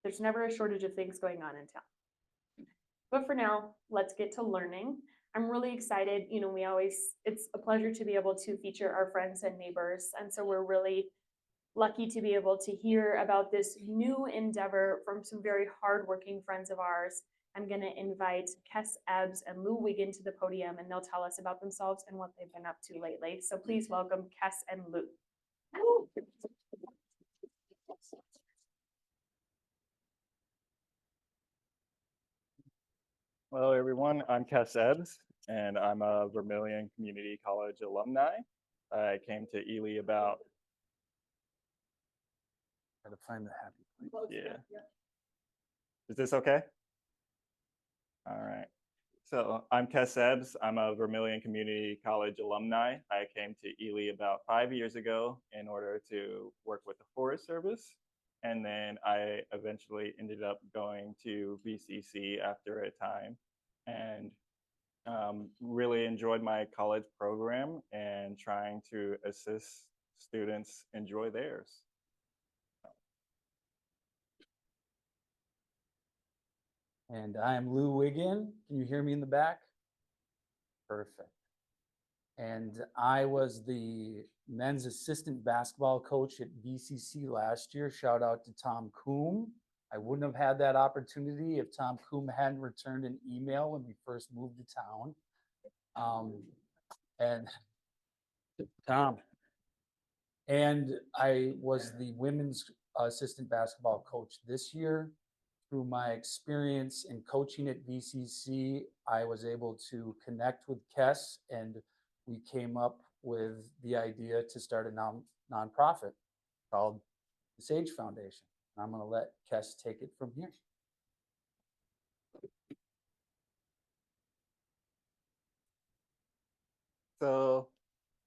There's never a shortage of things going on in town. But for now, let's get to learning. I'm really excited. It's a pleasure to be able to feature our friends and neighbors. And so we're really lucky to be able to hear about this new endeavor from some very hardworking friends of ours. I'm going to invite Kes Ebbs and Lou Wiggin to the podium, and they'll tell us about themselves and what they've been up to lately. So please welcome Kes and Lou. Hello, everyone. I'm Kes Ebbs, and I'm a Vermilion Community College alumni. I came to Ely about. Gotta find the happy place. Yeah. Is this okay? All right. So I'm Kes Ebbs. I'm a Vermilion Community College alumni. I came to Ely about 5 years ago in order to work with the Forest Service. And then I eventually ended up going to VCC after a time, and really enjoyed my college program and trying to assist students enjoy theirs. And I'm Lou Wiggin. Can you hear me in the back? Perfect. And I was the men's assistant basketball coach at VCC last year. Shout out to Tom Coombe. I wouldn't have had that opportunity if Tom Coombe hadn't returned an email when we first moved to town. And Tom. And I was the women's assistant basketball coach this year. Through my experience in coaching at VCC, I was able to connect with Kes, and we came up with the idea to start a nonprofit called the Sage Foundation. I'm going to let Kes take it from here. So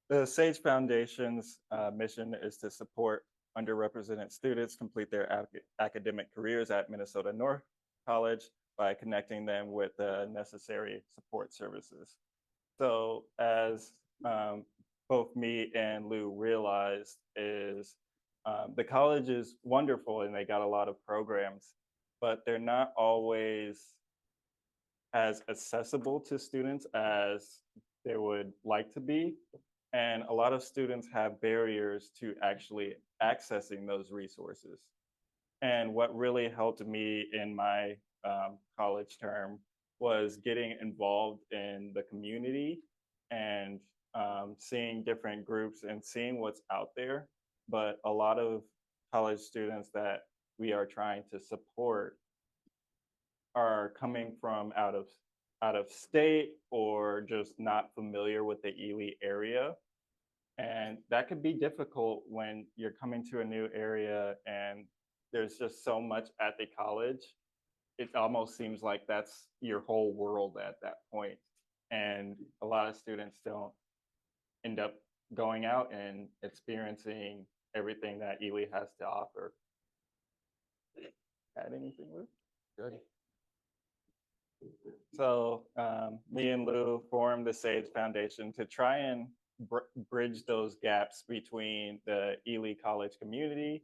the Sage Foundation's mission is to support underrepresented students complete their academic careers at Minnesota North College by connecting them with the necessary support services. So as both me and Lou realized is the college is wonderful and they got a lot of programs, but they're not always as accessible to students as they would like to be. And a lot of students have barriers to actually accessing those resources. And what really helped me in my college term was getting involved in the community and seeing different groups and seeing what's out there. But a lot of college students that we are trying to support are coming from out of state or just not familiar with the Ely area. And that could be difficult when you're coming to a new area and there's just so much at the college. It almost seems like that's your whole world at that point. And a lot of students don't end up going out and experiencing everything that Ely has to offer. Add anything, Lou? Good. So me and Lou formed the Sage Foundation to try and bridge those gaps between the Ely College community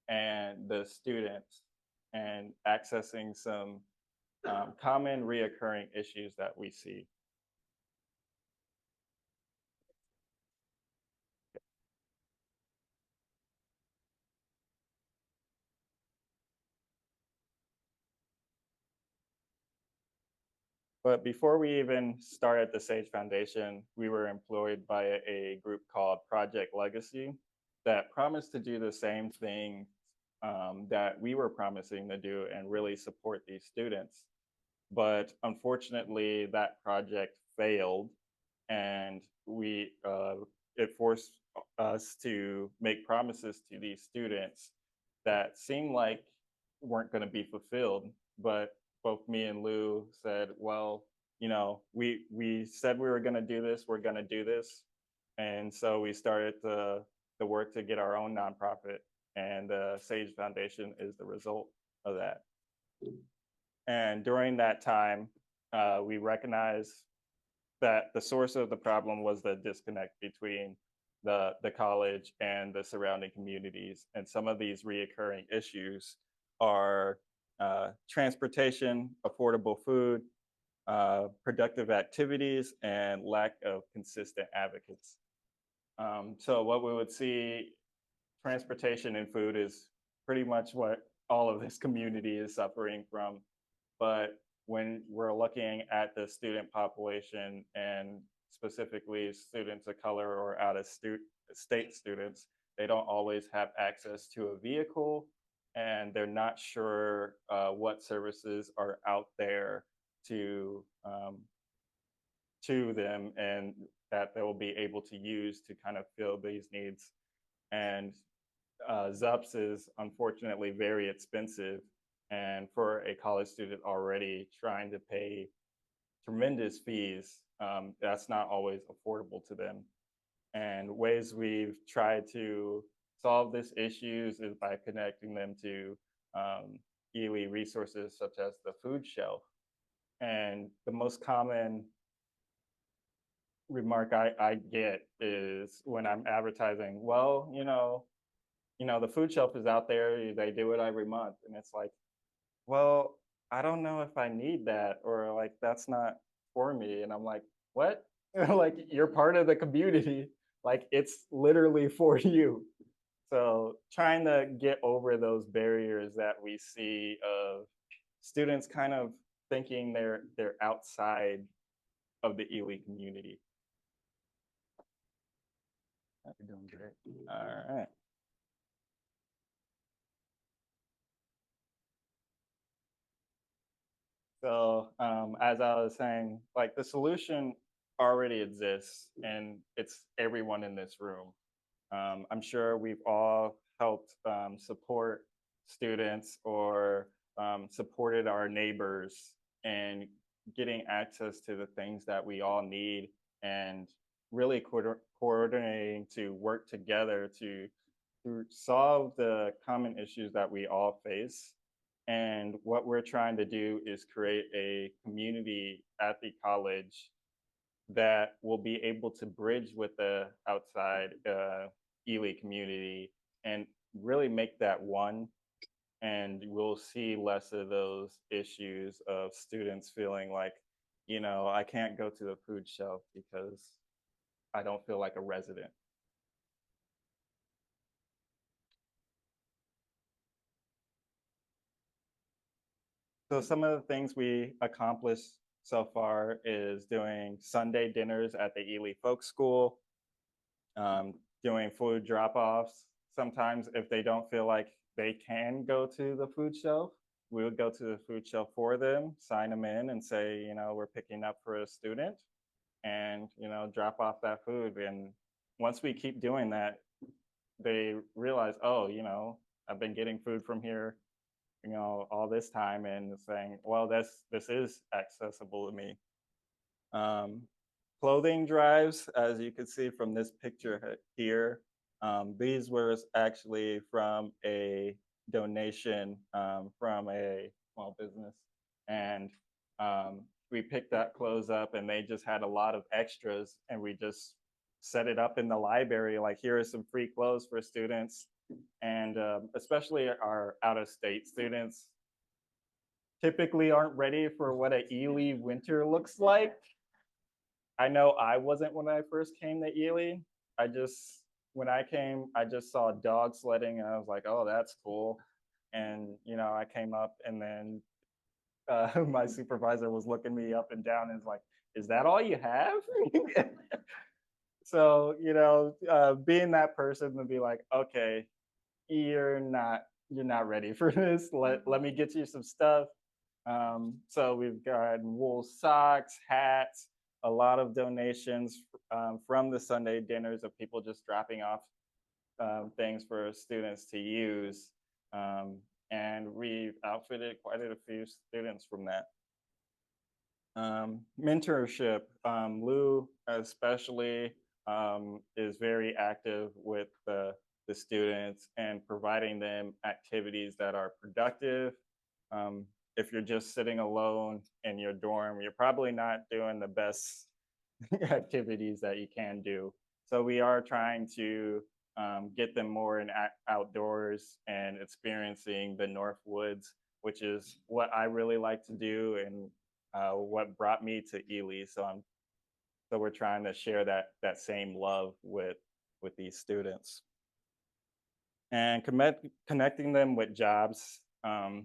and the students, and accessing some common reoccurring issues that we see. But before we even started the Sage Foundation, we were employed by a group called Project Legacy that promised to do the same thing that we were promising to do and really support these students. But unfortunately, that project failed, and it forced us to make promises to these students that seemed like weren't going to be fulfilled. But both me and Lou said, well, we said we were going to do this, we're going to do this. And so we started the work to get our own nonprofit, and the Sage Foundation is the result of that. And during that time, we recognized that the source of the problem was the disconnect between the college and the surrounding communities. And some of these reoccurring issues are transportation, affordable food, productive activities, and lack of consistent advocates. So what we would see, transportation and food is pretty much what all of this community is suffering from. But when we're looking at the student population and specifically students of color or out of state students, they don't always have access to a vehicle, and they're not sure what services are out there to them and that they will be able to use to kind of fill these needs. And ZUPS is unfortunately very expensive. And for a college student already trying to pay tremendous fees, that's not always affordable to them. And ways we've tried to solve this issues is by connecting them to ELE resources such as the food shelf. And the most common remark I get is when I'm advertising, well, the food shelf is out there, they do it every month. And it's like, well, I don't know if I need that, or like, that's not for me. And I'm like, what? Like, you're part of the community. Like, it's literally for you. So trying to get over those barriers that we see of students kind of thinking they're outside of the ELE community. You're doing great. All right. So as I was saying, like, the solution already exists, and it's everyone in this room. I'm sure we've all helped support students or supported our neighbors in getting access to the things that we all need, and really coordinating to work together to solve the common issues that we all face. And what we're trying to do is create a community at the college that will be able to bridge with the outside ELE community and really make that one. And we'll see less of those issues of students feeling like, I can't go to the food shelf because I don't feel like a resident. So some of the things we accomplished so far is doing Sunday dinners at the ELE Folk School, doing food drop-offs. Sometimes if they don't feel like they can go to the food shelf, we would go to the food shelf for them, sign them in and say, we're picking up for a student, and, drop off that food. And once we keep doing that, they realize, oh, I've been getting food from here, all this time, and saying, well, this is accessible to me. Clothing drives, as you can see from this picture here, these were actually from a donation from a small business. And we picked that clothes up, and they just had a lot of extras, and we just set it up in the library, like, here are some free clothes for students. And especially our out-of-state students typically aren't ready for what a ELE winter looks like. I know I wasn't when I first came to ELE. When I came, I just saw dog sledding, and I was like, oh, that's cool. And, I came up, and then my supervisor was looking me up and down and was like, is that all you have? So, being that person to be like, okay, you're not ready for this. Let me get you some stuff. So we've got wool socks, hats, a lot of donations from the Sunday dinners of people just dropping off things for students to use. And we've outfitted quite a few students from that. Mentorship, Lou especially is very active with the students and providing them activities that are productive. If you're just sitting alone in your dorm, you're probably not doing the best activities that you can do. So we are trying to get them more in outdoors and experiencing the North Woods, which is what I really like to do and what brought me to Ely. So we're trying to share that same love with these students and connecting them with jobs. A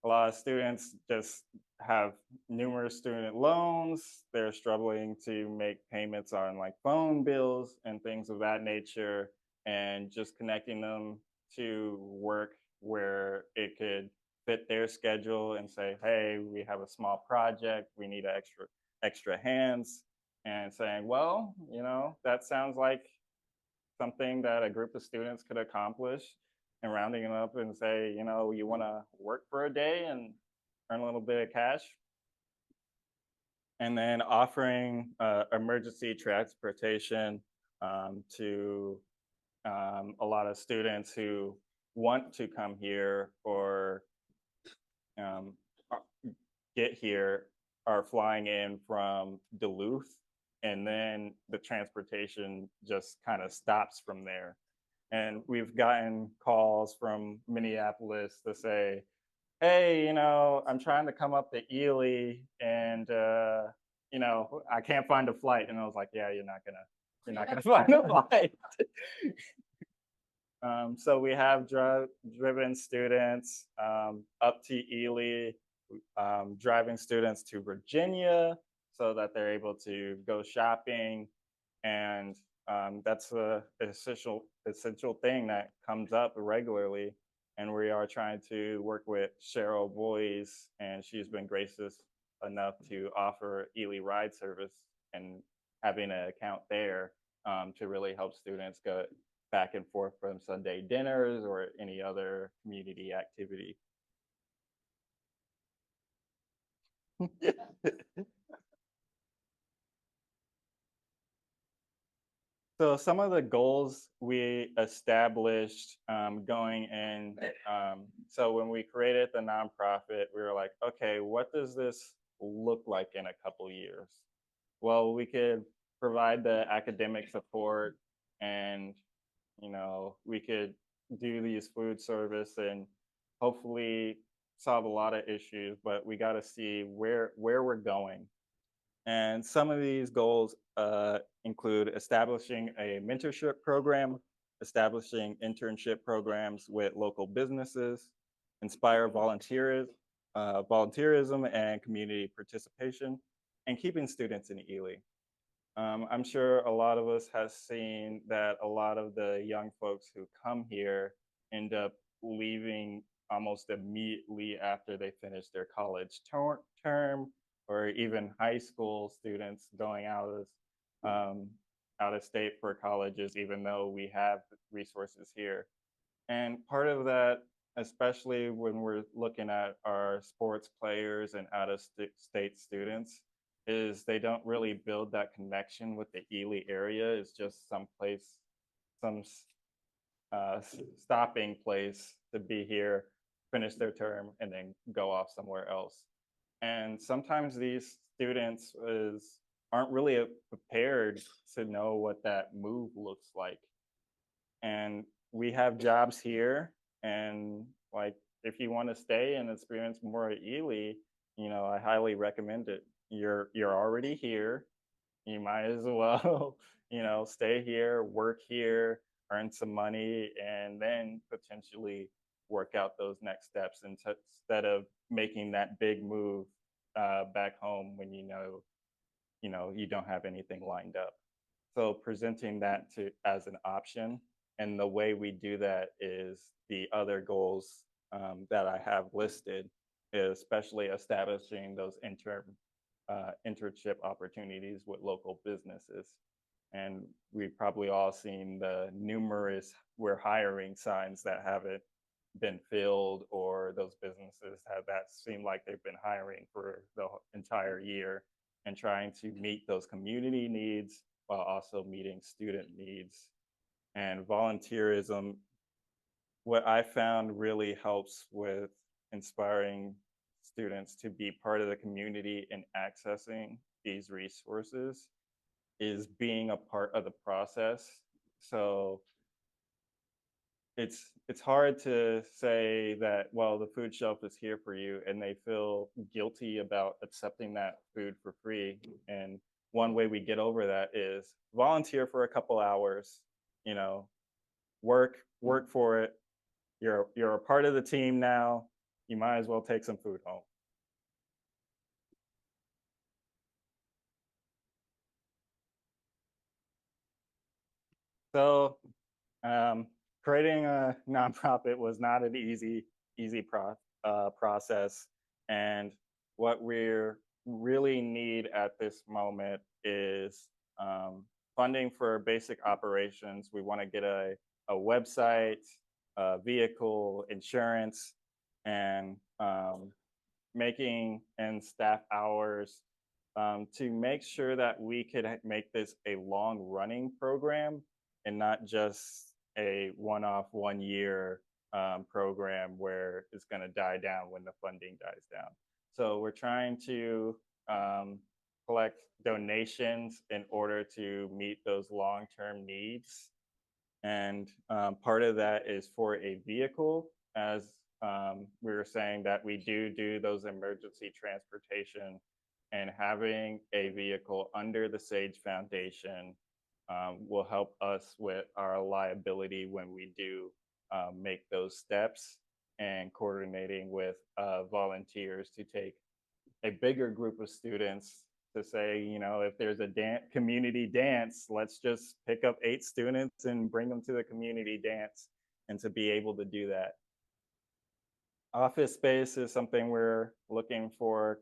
lot of students just have numerous student loans. They're struggling to make payments on like phone bills and things of that nature, and just connecting them to work where it could fit their schedule and say, hey, we have a small project, we need extra hands, and saying, well, that sounds like something that a group of students could accomplish, and rounding it up and say, you want to work for a day and earn a little bit of cash. And then offering emergency transportation to a lot of students who want to come here or um, get here are flying in from Duluth, and then the transportation just kind of stops from there. And we've gotten calls from Minneapolis to say, hey, I'm trying to come up to Ely and, I can't find a flight. And I was like, yeah, you're not gonna find a flight. So we have driven students up to Ely, driving students to Virginia so that they're able to go shopping. And that's a essential thing that comes up regularly. And we are trying to work with Cheryl Boyes, and she's been gracious enough to offer Ely Ride Service and having an account there to really help students go back and forth from Sunday dinners or any other community activity. So some of the goals we established going in, so when we created the nonprofit, we were like, okay, what does this look like in a couple years? Well, we could provide the academic support, and we could do these food service and hopefully solve a lot of issues, but we got to see where we're going. And some of these goals include establishing a mentorship program, establishing internship programs with local businesses, inspire volunteerism and community participation, and keeping students in Ely. I'm sure a lot of us has seen that a lot of the young folks who come here end up leaving almost immediately after they finish their college term, or even high school students going out of state for colleges, even though we have resources here. And part of that, especially when we're looking at our sports players and out of state students, is they don't really build that connection with the Ely area. It's just some stopping place to be here, finish their term, and then go off somewhere else. And sometimes these students aren't really prepared to know what that move looks like. And we have jobs here, and like if you want to stay and experience more at Ely, I highly recommend it. You're already here. You might as well, stay here, work here, earn some money, and then potentially work out those next steps instead of making that big move back home when you don't have anything lined up. So presenting that as an option, and the way we do that is the other goals that I have listed, especially establishing those internship opportunities with local businesses. And we've probably all seen the numerous "we're hiring" signs that haven't been filled, or those businesses that seem like they've been hiring for the entire year, and trying to meet those community needs while also meeting student needs. And volunteerism, what I found really helps with inspiring students to be part of the community and accessing these resources, is being a part of the process. So it's hard to say that, well, the food shelf is here for you, and they feel guilty about accepting that food for free. And one way we get over that is volunteer for a couple hours, you know, work for it. You're a part of the team now. You might as well take some food home. So creating a nonprofit was not an easy process, and what we really need at this moment is funding for basic operations. We want to get a website, a vehicle, insurance, and making and staff hours to make sure that we could make this a long running program and not just a one-off 1 year program where it's going to die down when the funding dies down. So we're trying to collect donations in order to meet those long-term needs. And part of that is for a vehicle, as we were saying that we do those emergency transportation, and having a vehicle under the Sage Foundation will help us with our liability when we do make those steps, and coordinating with volunteers to take a bigger group of students to say, you know, if there's a community dance, let's just pick up 8 students and bring them to the community dance, and to be able to do that. Office space is something we're looking for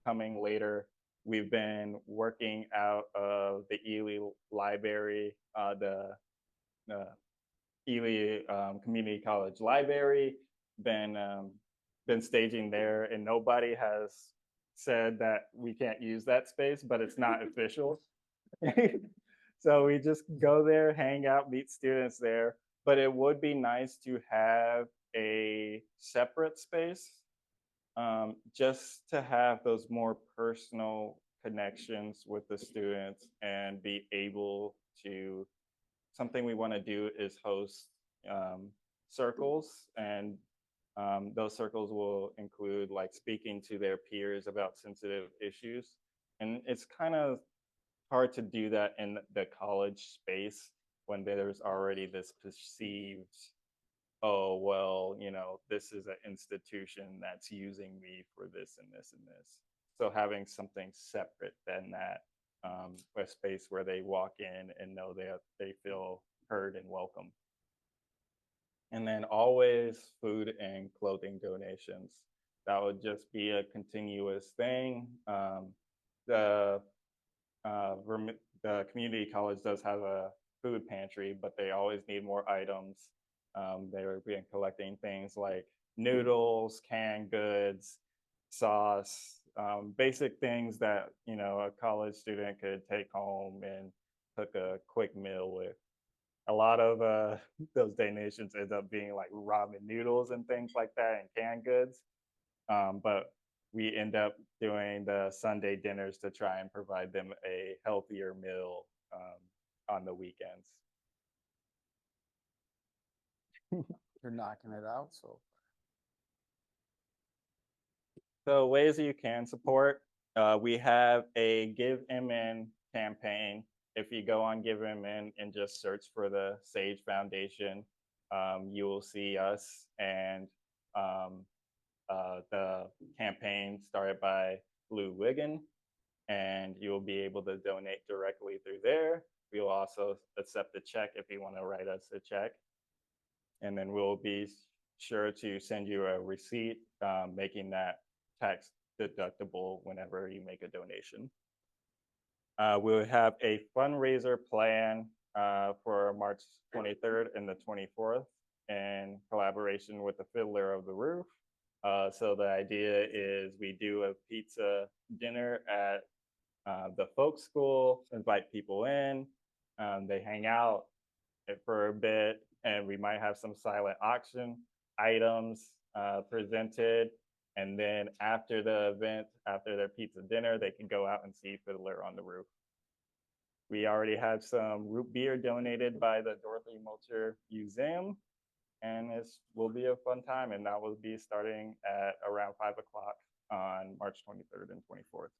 coming later. We've been working out of the Ely Library, the Ely Community College Library, been staging there, and nobody has said that we can't use that space, but it's not official. So we just go there, hang out, meet students there. But it would be nice to have a separate space, just to have those more personal connections with the students, and be able to, something we want to do is host circles, and those circles will include like speaking to their peers about sensitive issues. And it's kind of hard to do that in the college space when there's already this perceived, oh, well, you know, this is an institution that's using me for this and this and this. So having something separate than that, a space where they walk in and know they feel heard and welcome. And then always food and clothing donations. That would just be a continuous thing. The community college does have a food pantry, but they always need more items. They've been collecting things like noodles, canned goods, sauce, basic things that, you know, a college student could take home and cook a quick meal with. A lot of those donations end up being like ramen noodles and things like that, and canned goods. But we end up doing the Sunday dinners to try and provide them a healthier meal on the weekends. You're knocking it out, so. So ways that you can support, we have a Give MN campaign. If you go on Give MN and just search for the Sage Foundation, you will see us, and the campaign started by Lou Wiggin, and you will be able to donate directly through there. We will also accept a check if you want to write us a check. And then we'll be sure to send you a receipt, making that tax deductible whenever you make a donation. We'll have a fundraiser plan for March 23rd and the 24th in collaboration with the Fiddler of the Roof. So the idea is we do a pizza dinner at the folk school, invite people in, they hang out for a bit, and we might have some silent auction items presented. And then after the event, after their pizza dinner, they can go out and see Fiddler on the Roof. We already had some root beer donated by the Dorothy Mulcher Museum. and will be a fun time. And that will be starting at around 5 o'clock on March 23rd and 24th.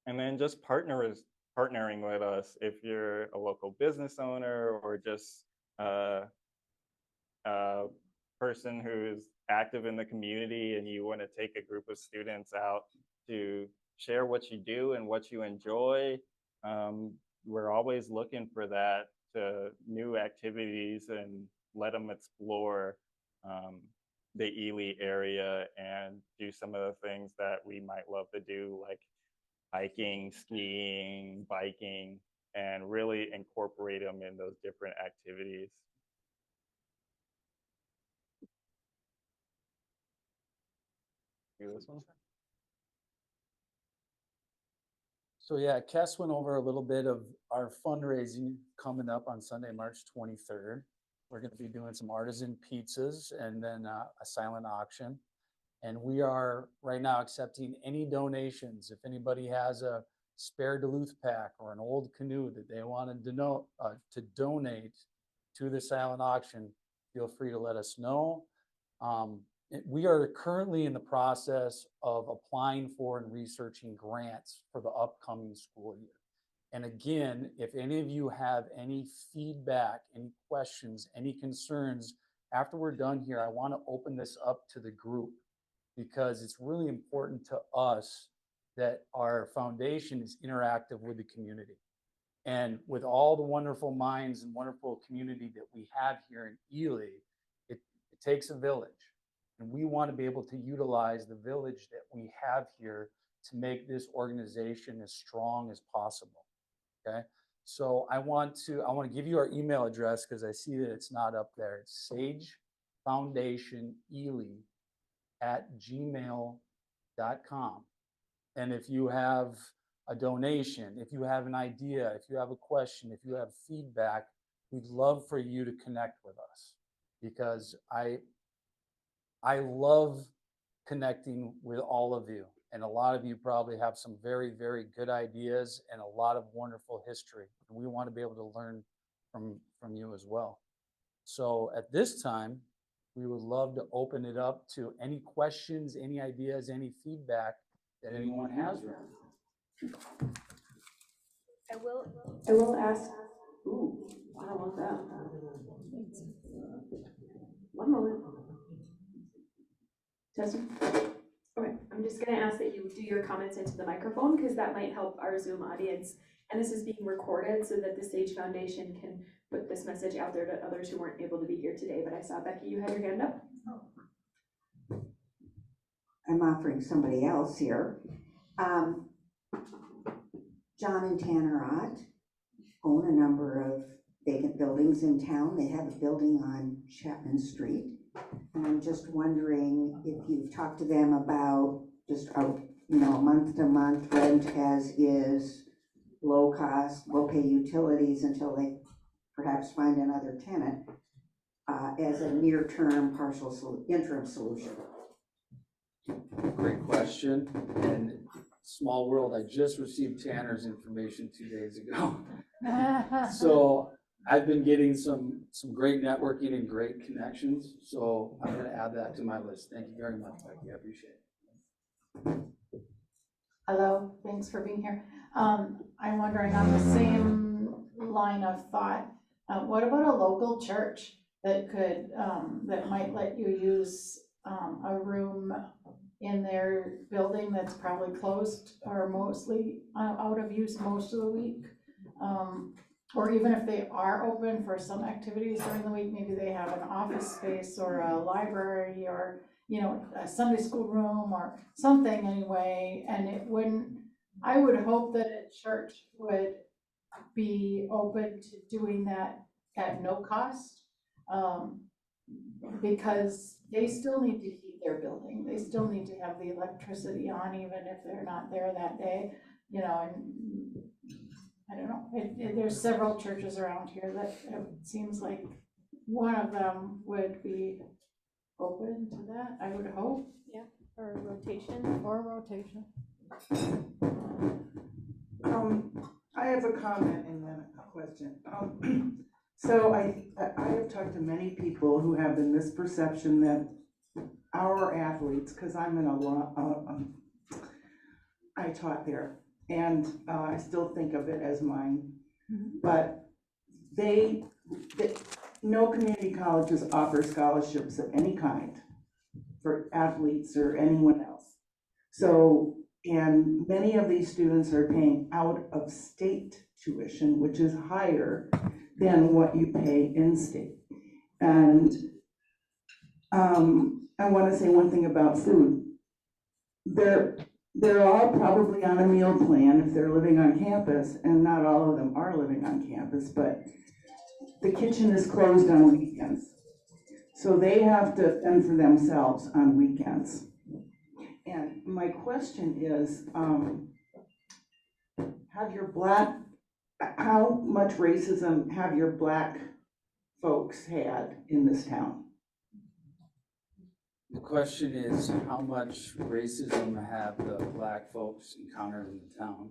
And then just partnering with us if you're a local business owner or just a person who's active in the community and you want to take a group of students out to share what you do and what you enjoy. We're always looking for that, to new activities, and let them explore the Ely area and do some of the things that we might love to do, like hiking, skiing, biking, and really incorporate them in those different activities. Do this one. So yeah, Kes went over a little bit of our fundraising coming up on Sunday, March 23rd. We're going to be doing some artisan pizzas and then a silent auction. And we are right now accepting any donations. If anybody has a spare Duluth pack or an old canoe that they want to donate to the silent auction, feel free to let us know. We are currently in the process of applying for and researching grants for the upcoming school year. And again, if any of you have any feedback, any questions, any concerns, after we're done here, I want to open this up to the group, because it's really important to us that our foundation is interactive with the community. And with all the wonderful minds and wonderful community that we have here in Ely, it takes a village. And we want to be able to utilize the village that we have here to make this organization as strong as possible. Okay. So I want to give you our email address, because I see that it's not up there. It's sagefoundationely@gmail.com. And if you have a donation, if you have an idea, if you have a question, if you have feedback, we'd love for you to connect with us, because I love connecting with all of you. And a lot of you probably have some very, very good ideas and a lot of wonderful history. And we want to be able to learn from you as well. So at this time, we would love to open it up to any questions, any ideas, any feedback that anyone has. I will ask. Ooh, I don't want that. One moment. Testing. Okay, I'm just gonna ask that you do your comments into the microphone, because that might help our Zoom audience. And this is being recorded so that the Sage Foundation can put this message out there to others who weren't able to be here today. But I saw, Becky, you had your hand up. I'm offering somebody else here. John and Tanner Ott own a number of vacant buildings in town. They have a building on Chapman Street. And I'm just wondering if you've talked to them about just a month-to-month rent as is, low cost, we'll pay utilities until they perhaps find another tenant, as a near-term interim solution. Great question. And small world, I just received Tanner's information 2 days ago. So I've been getting some great networking and great connections. So I'm going to add that to my list. Thank you very much, Becky. I appreciate it. Hello, thanks for being here. I'm wondering, on the same line of thought, what about a local church that could, that might let you use a room in their building that's probably closed or mostly out of use most of the week? Or even if they are open for some activities during the week, maybe they have an office space or a library or, a Sunday school room or something anyway. And I would hope that a church would be open to doing that at no cost, because they still need to heat their building. They still need to have the electricity on, even if they're not there that day, and I don't know, there's several churches around here that it seems like one of them would be open to that, I would hope. Yeah, or rotation. I have a comment and then a question. So I have talked to many people who have the misperception that our athletes, because I'm in a lot, I taught there, and I still think of it as mine, but no community colleges offer scholarships of any kind for athletes or anyone else. So, and many of these students are paying out of state tuition, which is higher than what you pay in state. And I want to say one thing about food. They're all probably on a meal plan if they're living on campus, and not all of them are living on campus, but the kitchen is closed on weekends. So they have to fend for themselves on weekends. And my question is, how much racism have your Black folks had in this town? The question is, how much racism have the Black folks encountered in the town?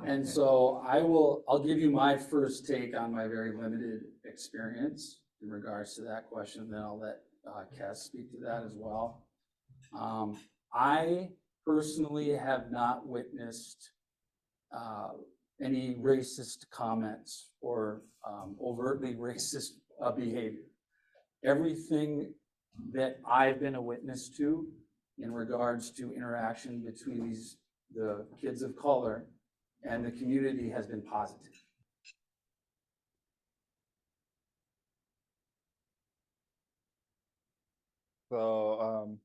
And so I'll give you my first take on my very limited experience in regards to that question, then I'll let Kes speak to that as well. I personally have not witnessed any racist comments or overtly racist behavior. Everything that I've been a witness to in regards to interaction between the kids of color and the community has been positive. So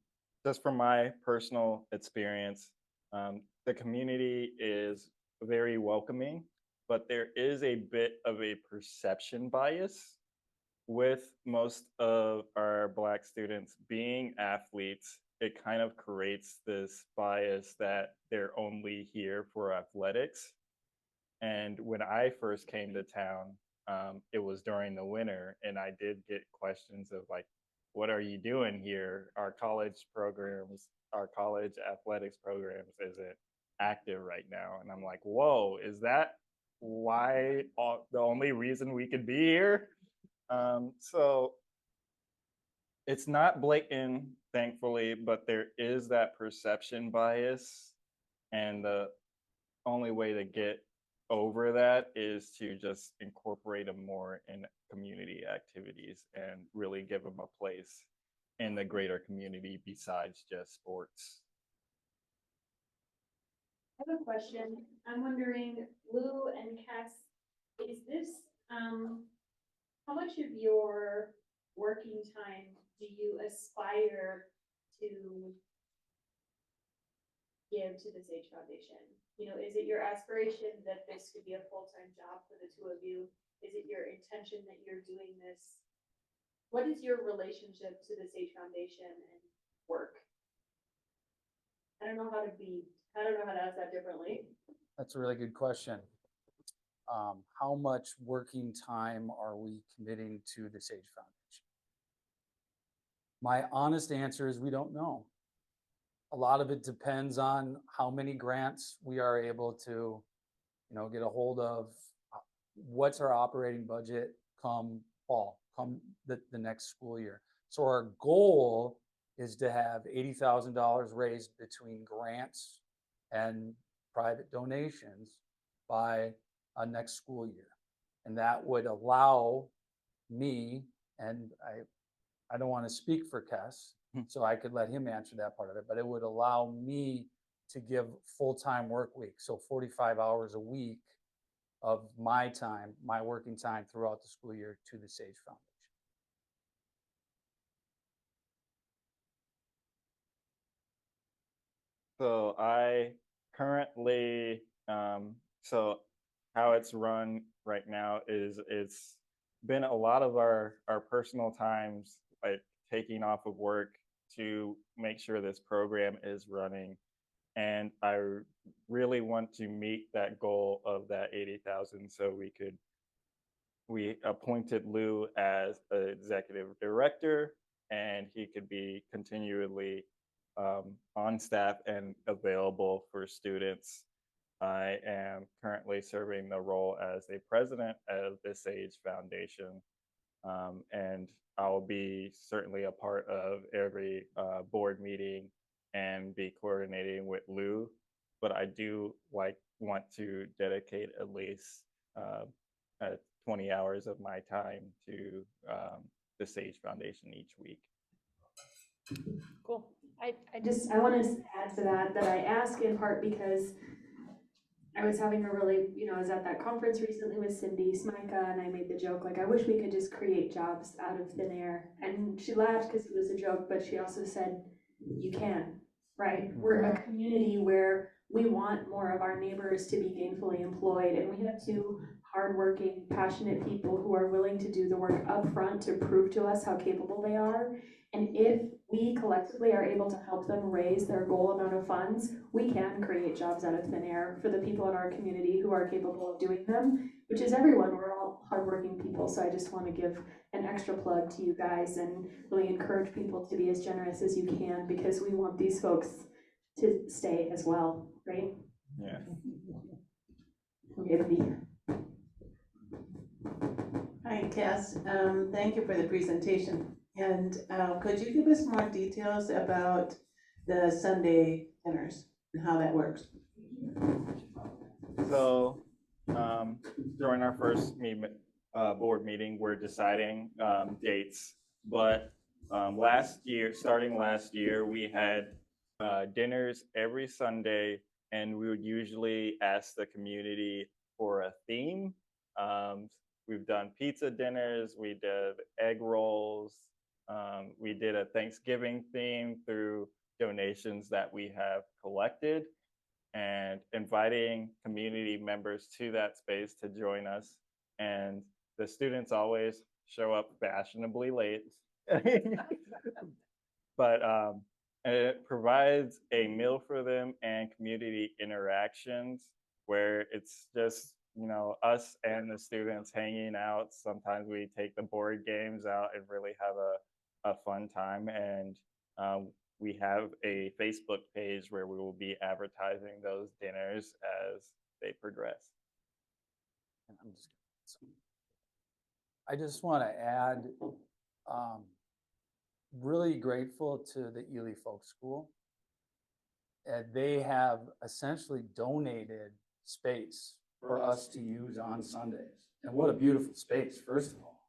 just from my personal experience, the community is very welcoming, but there is a bit of a perception bias with most of our Black students being athletes. It kind of creates this bias that they're only here for athletics. And when I first came to town, it was during the winter, and I did get questions of like, what are you doing here? Our college athletics programs isn't active right now. And I'm like, whoa, is that why the only reason we could be here? So it's not blatant, thankfully, but there is that perception bias. And the only way to get over that is to just incorporate them more in community activities and really give them a place in the greater community besides just sports. I have a question. I'm wondering, Lou and Kes, is this, how much of your working time do you aspire to give to the Sage Foundation? You know, is it your aspiration that this could be a full-time job for the two of you? Is it your intention that you're doing this? What is your relationship to the Sage Foundation and work? I don't know how to ask that differently. That's a really good question. How much working time are we committing to the Sage Foundation? My honest answer is we don't know. A lot of it depends on how many grants we are able to, get a hold of. What's our operating budget come fall, come the next school year. So our goal is to have $80,000 raised between grants and private donations by next school year. And that would allow me, and I don't want to speak for Kes, so I could let him answer that part of it, but it would allow me to give full-time work week. So 45 hours a week of my time, my working time throughout the school year to the Sage Foundation. So I currently, so how it's run right now is it's been a lot of our personal times, like taking off of work to make sure this program is running. And I really want to meet that goal of that 80,000. So we appointed Lou as an executive director, and he could be continually on staff and available for students. I am currently serving the role as the president of the Sage Foundation. And I'll be certainly a part of every board meeting and be coordinating with Lou. But I do want to dedicate at least 20 hours of my time to the Sage Foundation each week. Cool. I want to add to that I ask in part because I was having a really, I was at that conference recently with Cindy Smika, and I made the joke, like, I wish we could just create jobs out of thin air. And she laughed because it was a joke, but she also said, you can, right? We're a community where we want more of our neighbors to be gainfully employed, and we have two hardworking, passionate people who are willing to do the work up front to prove to us how capable they are. And if we collectively are able to help them raise their goal amount of funds, we can create jobs out of thin air for the people in our community who are capable of doing them, which is everyone. We're all hardworking people. So I just want to give an extra plug to you guys and really encourage people to be as generous as you can, because we want these folks to stay as well, right? Yeah. Hi, Kes. Thank you for the presentation. And could you give us more details about the Sunday dinners and how that works? So during our first board meeting, we're deciding dates. But starting last year, we had dinners every Sunday, and we would usually ask the community for a theme. We've done pizza dinners, we did egg rolls, we did a Thanksgiving theme through donations that we have collected, and inviting community members to that space to join us. And the students always show up fashionably late. But it provides a meal for them and community interactions where it's just, us and the students hanging out. Sometimes we take the board games out and really have a fun time. And we have a Facebook page where we will be advertising those dinners as they progress. I just want to add, really grateful to the Ely Folk School. They have essentially donated space for us to use on Sundays. And what a beautiful space, first of all.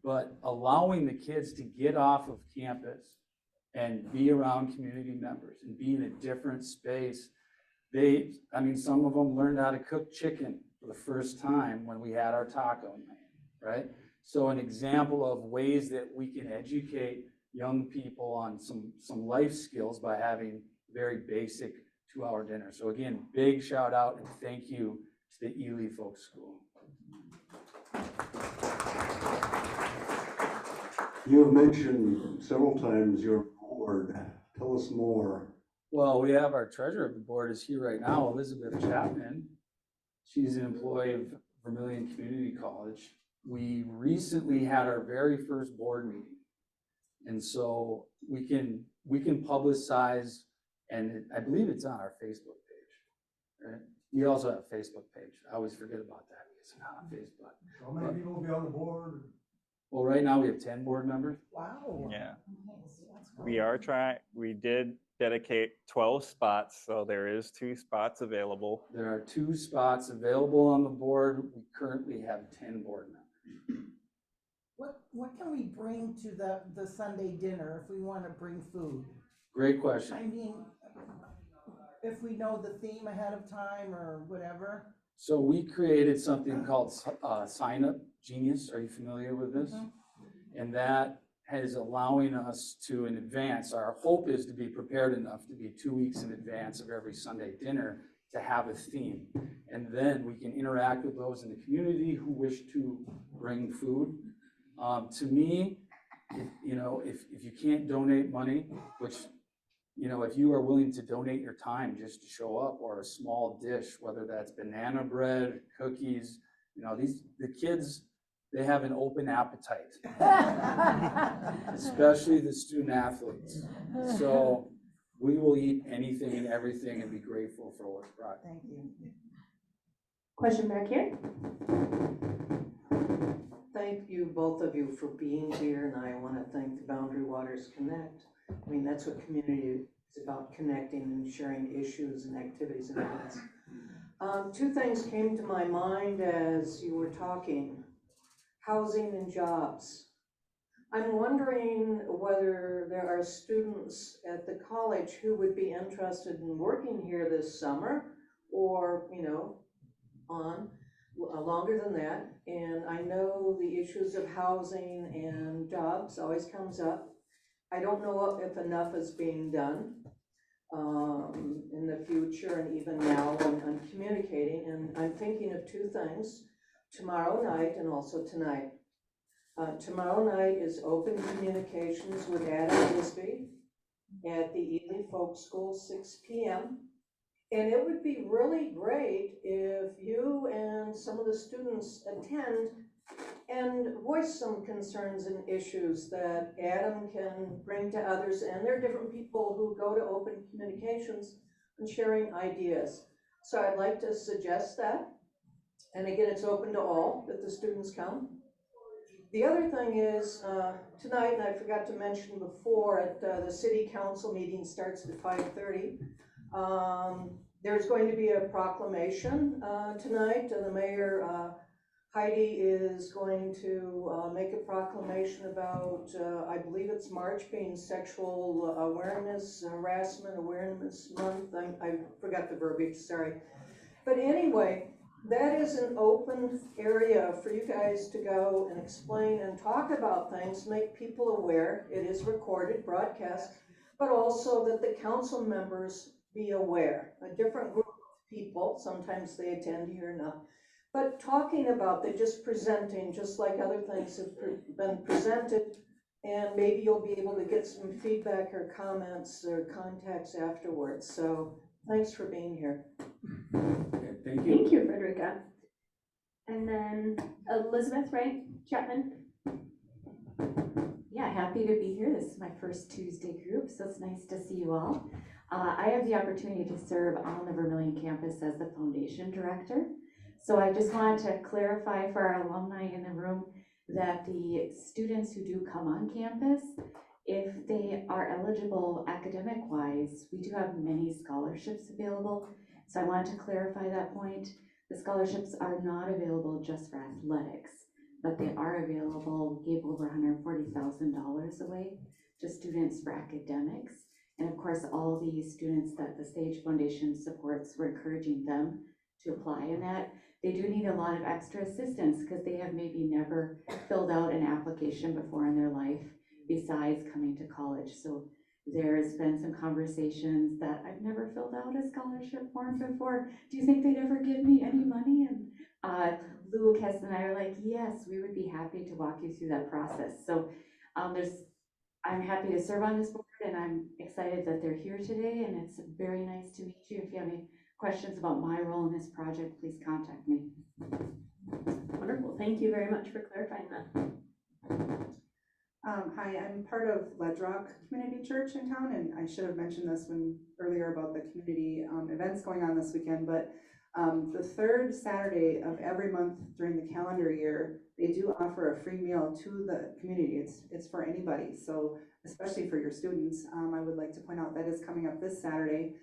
But allowing the kids to get off of campus and be around community members and be in a different space. Some of them learned how to cook chicken for the first time when we had our taco night, right? So an example of ways that we can educate young people on some life skills by having very basic 2-hour dinner. So again, big shout out and thank you to the Ely Folk School. You have mentioned several times your board. Tell us more. Well, we have our treasurer of the board is here right now, Elizabeth Chapman. She's an employee of Vermilion Community College. We recently had our very first board meeting. And so we can publicize, and I believe it's on our Facebook page, right? We also have a Facebook page. I always forget about that because it's not on Facebook. How many people will be on the board? Well, right now we have 10 board members. Wow. Yeah. We did dedicate 12 spots, so there is 2 spots available. There are 2 spots available on the board. We currently have 10 board members. What can we bring to the Sunday dinner if we want to bring food? Great question. I mean, if we know the theme ahead of time or whatever. So we created something called Sign Up Genius. Are you familiar with this? Mm-hmm. And that is allowing us to, in advance, our hope is to be prepared enough to be 2 weeks in advance of every Sunday dinner to have a theme. And then we can interact with those in the community who wish to bring food. To me, if you can't donate money, which, if you are willing to donate your time just to show up, or a small dish, whether that's banana bread, cookies, the kids, they have an open appetite, especially the student athletes. So we will eat anything and everything and be grateful for what's brought. Thank you. Question back here? Thank you, both of you, for being here, and I want to thank the Boundary Waters Connect. I mean, that's what community is about, connecting and sharing issues and activities and events. Two things came to my mind as you were talking: housing and jobs. I'm wondering whether there are students at the college who would be interested in working here this summer, or, you know, on longer than that. And I know the issues of housing and jobs always comes up. I don't know if enough is being done in the future and even now on communicating. And I'm thinking of two things: tomorrow night and also tonight. Tomorrow night is open communications with Adam Bisbee at the Ely Folk School, 6 p.m. And it would be really great if you and some of the students attend and voice some concerns and issues that Adam can bring to others. And there are different people who go to open communications and sharing ideas. So I'd like to suggest that. And again, it's open to all, that the students come. The other thing is, tonight, and I forgot to mention before, at the city council meeting starts at 5:30. There's going to be a proclamation tonight. The mayor, Heidi, is going to make a proclamation about, I believe it's March being Sexual Awareness, Harassment Awareness Month. I forgot the verbiage, sorry. But anyway, that is an open area for you guys to go and explain and talk about things, make people aware. It is recorded, broadcast, but also that the council members be aware. A different group of people, sometimes they attend here, not, but talking about, they're just presenting, just like other things have been presented, and maybe you'll be able to get some feedback or comments or contacts afterwards. So thanks for being here. Okay, thank you. Thank you, Frederica. And then Elizabeth, right? Chapman? Yeah, happy to be here. This is my first Tuesday group, so it's nice to see you all. I have the opportunity to serve on the Vermilion Campus as the foundation director. So I just wanted to clarify for our alumni in the room that the students who do come on campus, if they are eligible academic-wise, we do have many scholarships available. So I wanted to clarify that point. The scholarships are not available just for athletics, but they are available. We gave over $140,000 away to students for academics. And of course, all the students that the Sage Foundation supports, we're encouraging them to apply in that. They do need a lot of extra assistance because they have maybe never filled out an application before in their life besides coming to college. So there's been some conversations that I've never filled out a scholarship form before. Do you think they'd ever give me any money? And Lou, Kes, and I are like, yes, we would be happy to walk you through that process. So I'm happy to serve on this board, and I'm excited that they're here today, and it's very nice to meet you. If you have any questions about my role in this project, please contact me. Wonderful. Thank you very much for clarifying that. Hi, I'm part of Ledge Rock Community Church in town, and I should have mentioned this earlier about the community events going on this weekend, but the third Saturday of every month during the calendar year, they do offer a free meal to the community. It's for anybody, so especially for your students. I would like to point out that is coming up this Saturday.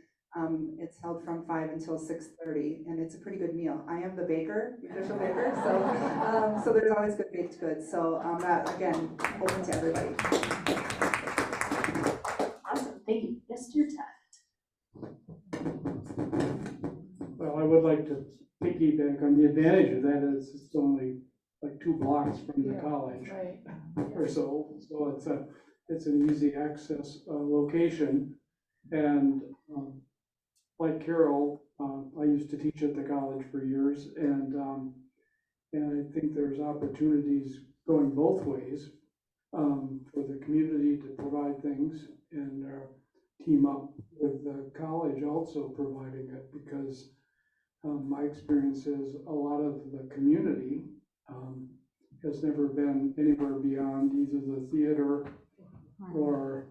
It's held from 5 until 6:30, and it's a pretty good meal. I am the baker, the official baker, so there's always good baked goods. So that, again, open to everybody. Awesome. Thank you. Mr. Tuft. Well, I would like to piggyback on the advantage of that is it's only like 2 blocks from the college Right. or so. So it's an easy access location. And like Carol, I used to teach at the college for years, and I think there's opportunities going both ways for the community to provide things and team up with the college also providing it, because my experience is a lot of the community has never been anywhere beyond either the theater or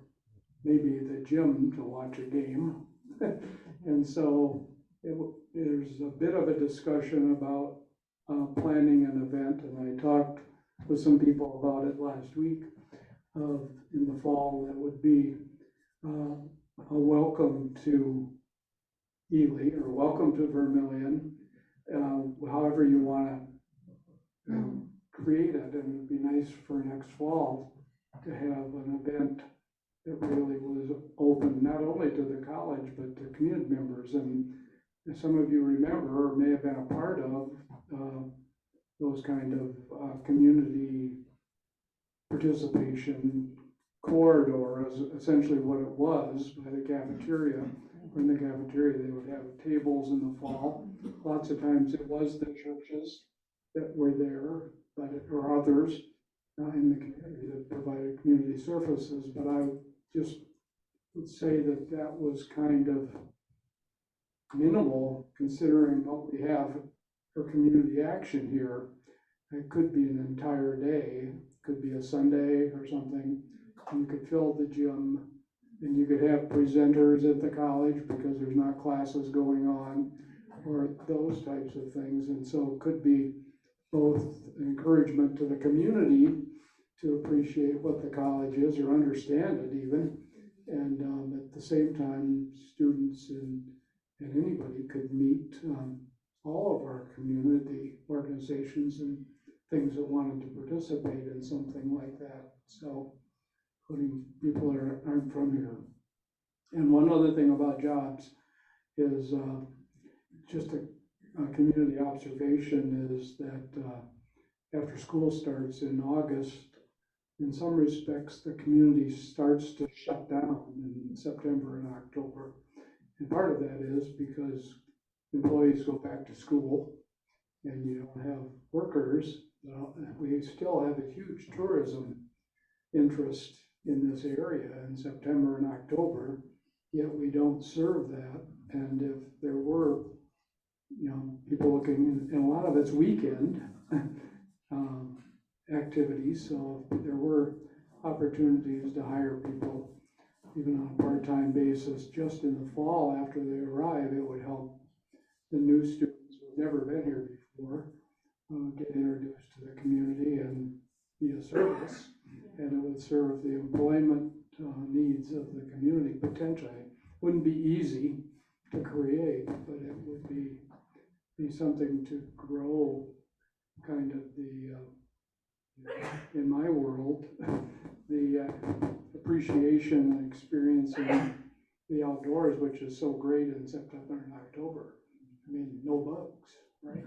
maybe the gym to watch a game. And so there's a bit of a discussion about planning an event, and I talked with some people about it last week in the fall. That would be a welcome to Ely or welcome to Vermilion, however you want to create it. And it'd be nice for next fall to have an event that really was open not only to the college but to community members. And some of you remember or may have been a part of those kind of community participation corridor is essentially what it was by the cafeteria. In the cafeteria, they would have tables in the fall. Lots of times it was the churches that were there, or others in the community that provided community services. But I just would say that that was kind of minimal considering what we have for community action here. It could be an entire day, could be a Sunday or something. You could fill the gym and you could have presenters at the college because there's not classes going on or those types of things. And so it could be both encouragement to the community to appreciate what the college is or understand it even. And at the same time, students and anybody could meet all of our community organizations and things that wanted to participate in something like that. So, including people that aren't from here. And one other thing about jobs is just a community observation is that after school starts in August, in some respects, the community starts to shut down in September and October. And part of that is because employees go back to school and you don't have workers. We still have a huge tourism interest in this area in September and October, yet we don't serve that. And if there were, people looking, and a lot of it's weekend activities, so if there were opportunities to hire people, even on a part-time basis, just in the fall after they arrive, it would help the new students who've never been here before get introduced to the community and be a service, and it would serve the employment needs of the community potentially. Wouldn't be easy to create, but it would be something to grow kind of the, in my world, the appreciation and experiencing the outdoors, which is so great in September and October. I mean, no bugs, right?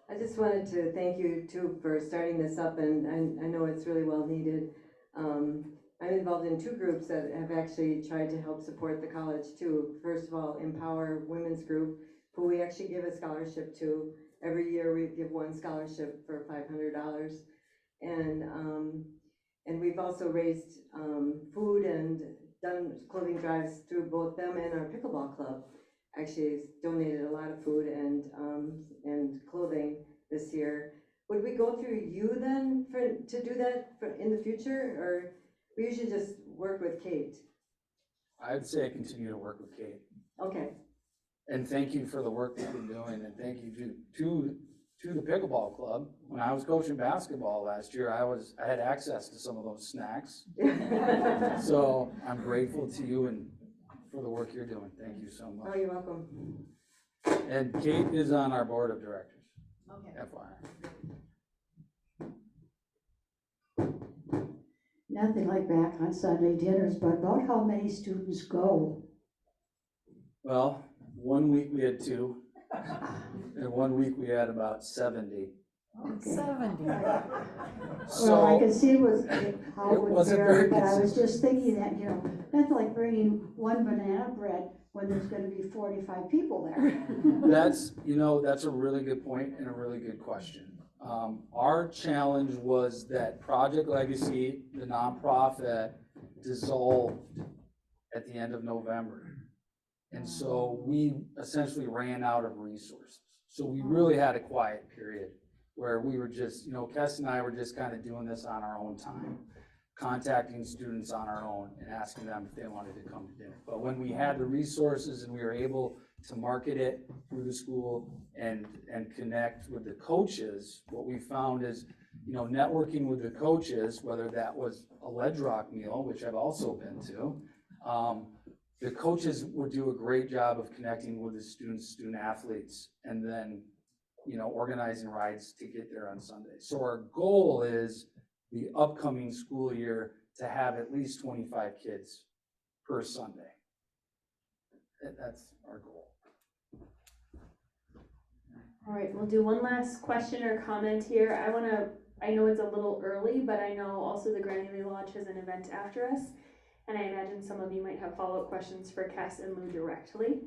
I just wanted to thank you too for starting this up, and I know it's really well needed. I'm involved in two groups that have actually tried to help support the college too. First of all, Empower Women's Group, who we actually give a scholarship to. Every year we give one scholarship for $500, and we've also raised food and done clothing drives through both them and our pickleball club. Actually donated a lot of food and clothing this year. Would we go through you then to do that in the future, or we usually just work with Kate? I'd say continue to work with Kate. Okay. And thank you for the work that you're doing, and thank you to the pickleball club. When I was coaching basketball last year, I had access to some of those snacks. So I'm grateful to you and for the work you're doing. Thank you so much. Oh, you're welcome. And Kate is on our board of directors. Okay. FYI. Nothing like back on Sunday dinners, but about how many students go? Well, 1 week we had 2, and 1 week we had about 70. Okay. 70. So Well, I could see how it would wasn't vary, very but I was consistent. just thinking that, nothing like bringing one banana bread when there's gonna be 45 people there. That's a really good point and a really good question. Our challenge was that Project Legacy, the nonprofit, dissolved at the end of November. And so we essentially ran out of resources. So we really had a quiet period where we were just, Kes and I were just kind of doing this on our own time. contacting students on our own and asking them if they wanted to come to dinner. But when we had the resources and we were able to market it through the school and connect with the coaches, what we found is, you know, networking with the coaches, whether that was a Ledge Rock meal, which I've also been to, the coaches would do a great job of connecting with the students, student athletes, and then, you know, organizing rides to get there on Sunday. So our goal is the upcoming school year to have at least 25 kids per Sunday. That's our goal. All right, we'll do one last question or comment here. I know it's a little early, but I know also the Granulary Lodge has an event after us. And I imagine some of you might have follow-up questions for Kes and Lou directly.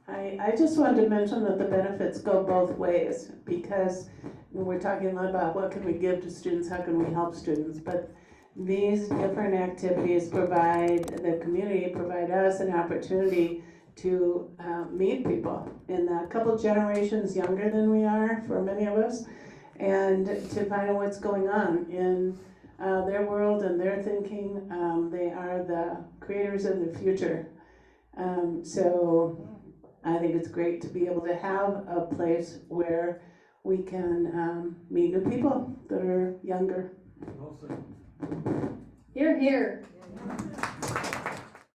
I just wanted to mention that the benefits go both ways, because we're talking a lot about what can we give to students, how can we help students, but these different activities provide the community, provide us an opportunity to meet people in a couple generations younger than we are for many of us, and to find out what's going on in their world and their thinking. They are the creators of the future. So I think it's great to be able to have a place where we can meet new people that are younger. Hear, hear.